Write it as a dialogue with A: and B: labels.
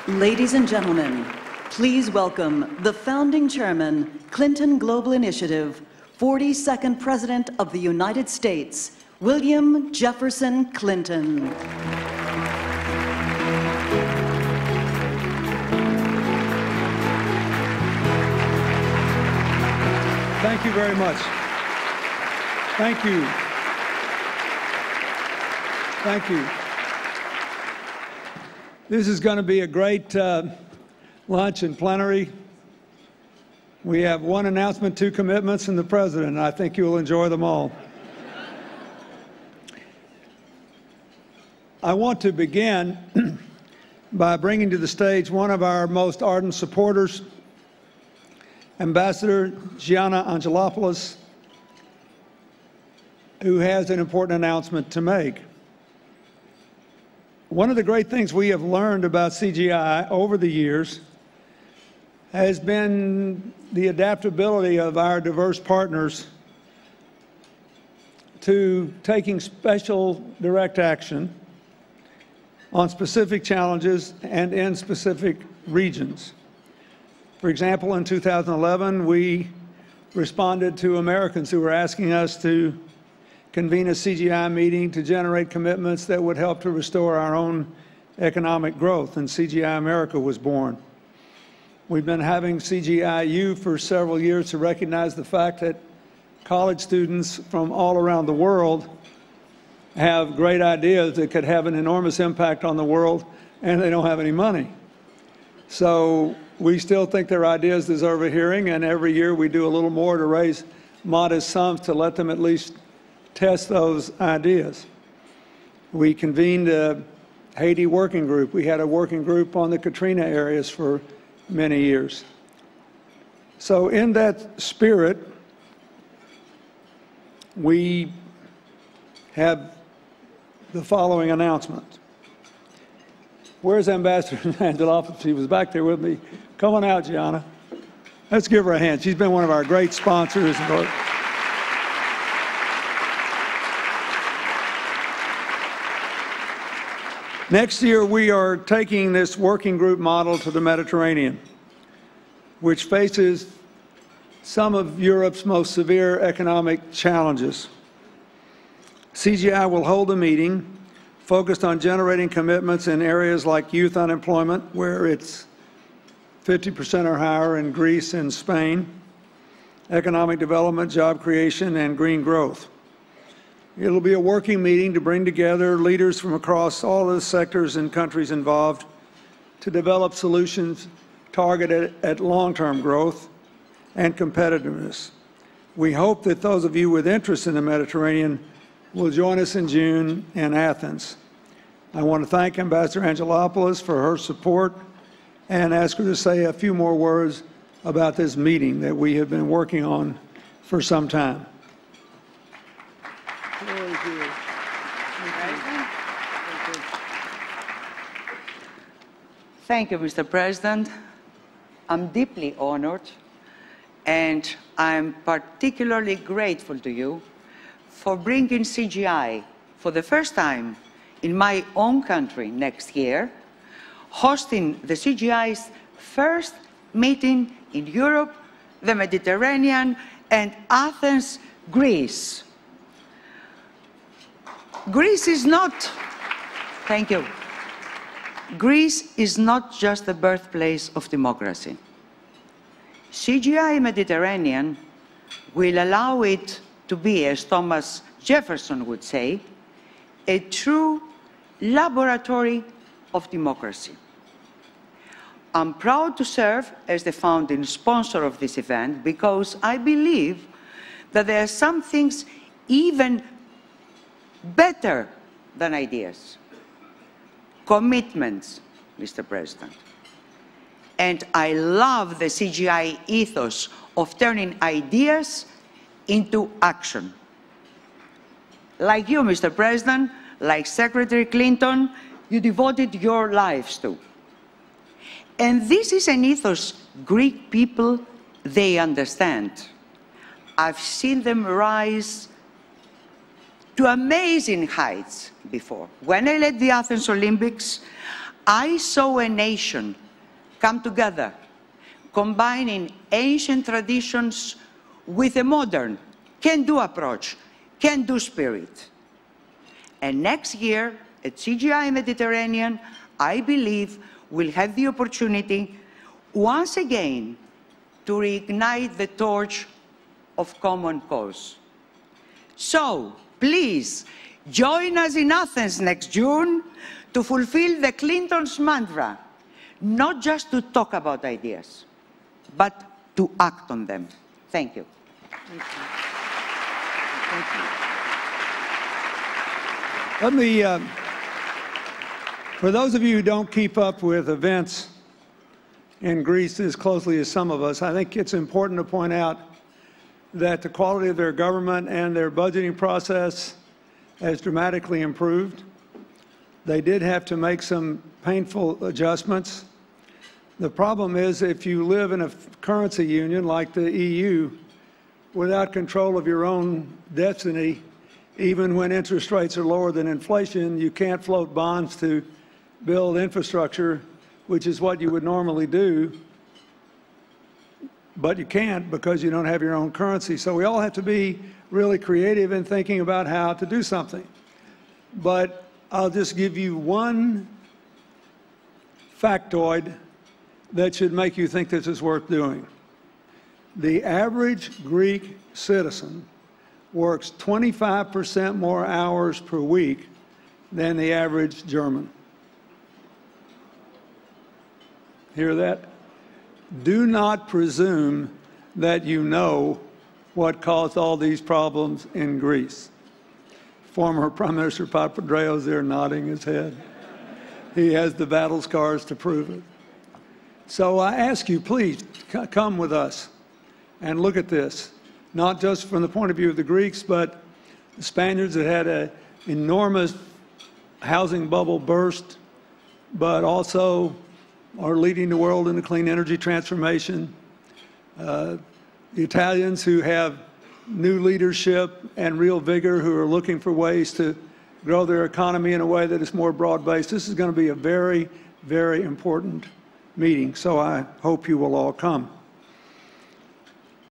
A: Ladies and gentlemen, please welcome the founding chairman, Clinton Global Initiative, 42nd President of the United States, William Jefferson Clinton.
B: Thank you very much. Thank you. Thank you. This is going to be a great lunch and plenary. We have one announcement, two commitments, and the president, and I think you'll enjoy them all. I want to begin by bringing to the stage one of our most ardent supporters, Ambassador Gianna Angelopoulos, who has an important announcement to make. One of the great things we have learned about CGI over the years has been the adaptability of our diverse partners to taking special direct action on specific challenges and in specific regions. For example, in 2011, we responded to Americans who were asking us to convene a CGI meeting to generate commitments that would help to restore our own economic growth, and CGI America was born. We've been having CGI-U for several years to recognize the fact that college students from all around the world have great ideas that could have an enormous impact on the world, and they don't have any money. So we still think their ideas deserve a hearing, and every year we do a little more to raise modest sums to let them at least test those ideas. We convened a Haiti working group. We had a working group on the Katrina areas for many years. So in that spirit, we have the following announcement. Where's Ambassador Angelopoulos? She was back there with me. Come on out, Gianna. Let's give her a hand. She's been one of our great sponsors. Next year, we are taking this working group model to the Mediterranean, which faces some of Europe's most severe economic challenges. CGI will hold a meeting focused on generating commitments in areas like youth unemployment, where it's 50% or higher in Greece and Spain, economic development, job creation, and green growth. It'll be a working meeting to bring together leaders from across all the sectors and countries involved to develop solutions targeted at long-term growth and competitiveness. We hope that those of you with interest in the Mediterranean will join us in June in Athens. I want to thank Ambassador Angelopoulos for her support and ask her to say a few more words about this meeting that we have been working on for some time.
C: Thank you, Mr. President. I'm deeply honored, and I'm particularly grateful to you for bringing CGI for the first time in my own country next year, hosting the CGI's first meeting in Europe, the Mediterranean, and Athens, Greece. Greece is not, thank you. Greece is not just the birthplace of democracy. CGI Mediterranean will allow it to be, as Thomas Jefferson would say, a true laboratory of democracy. I'm proud to serve as the founding sponsor of this event because I believe that there are some things even better than ideas. Commitments, Mr. President. And I love the CGI ethos of turning ideas into action. Like you, Mr. President, like Secretary Clinton, you devoted your lives to. And this is an ethos Greek people, they understand. I've seen them rise to amazing heights before. When I led the Athens Olympics, I saw a nation come together, combining ancient traditions with a modern, can-do approach, can-do spirit. And next year, at CGI Mediterranean, I believe we'll have the opportunity once again to reignite the torch of common cause. So, please, join us in Athens next June to fulfill the Clintons' mantra, not just to talk about ideas, but to act on them. Thank you.
B: Thank you. Thank you. Let me, for those of you who don't keep up with events in Greece as closely as some of us, I think it's important to point out that the quality of their government and their budgeting process has dramatically improved. They did have to make some painful adjustments. The problem is if you live in a currency union like the EU, without control of your own destiny, even when interest rates are lower than inflation, you can't float bonds to build infrastructure, which is what you would normally do. But you can't because you don't have your own currency. So we all have to be really creative in thinking about how to do something. But I'll just give you one factoid that should make you think this is worth doing. The average Greek citizen works 25% more hours per week than the average German. Hear that? Do not presume that you know what caused all these problems in Greece. Former Prime Minister Papandreou's there nodding his head. He has the battle scars to prove it. So I ask you, please, come with us and look at this, not just from the point of view of the Greeks, but the Spaniards that had an enormous housing bubble burst, but also are leading the world in the clean energy transformation. The Italians who have new leadership and real vigor, who are looking for ways to grow their economy in a way that is more broad-based. This is going to be a very, very important meeting, so I hope you will all come.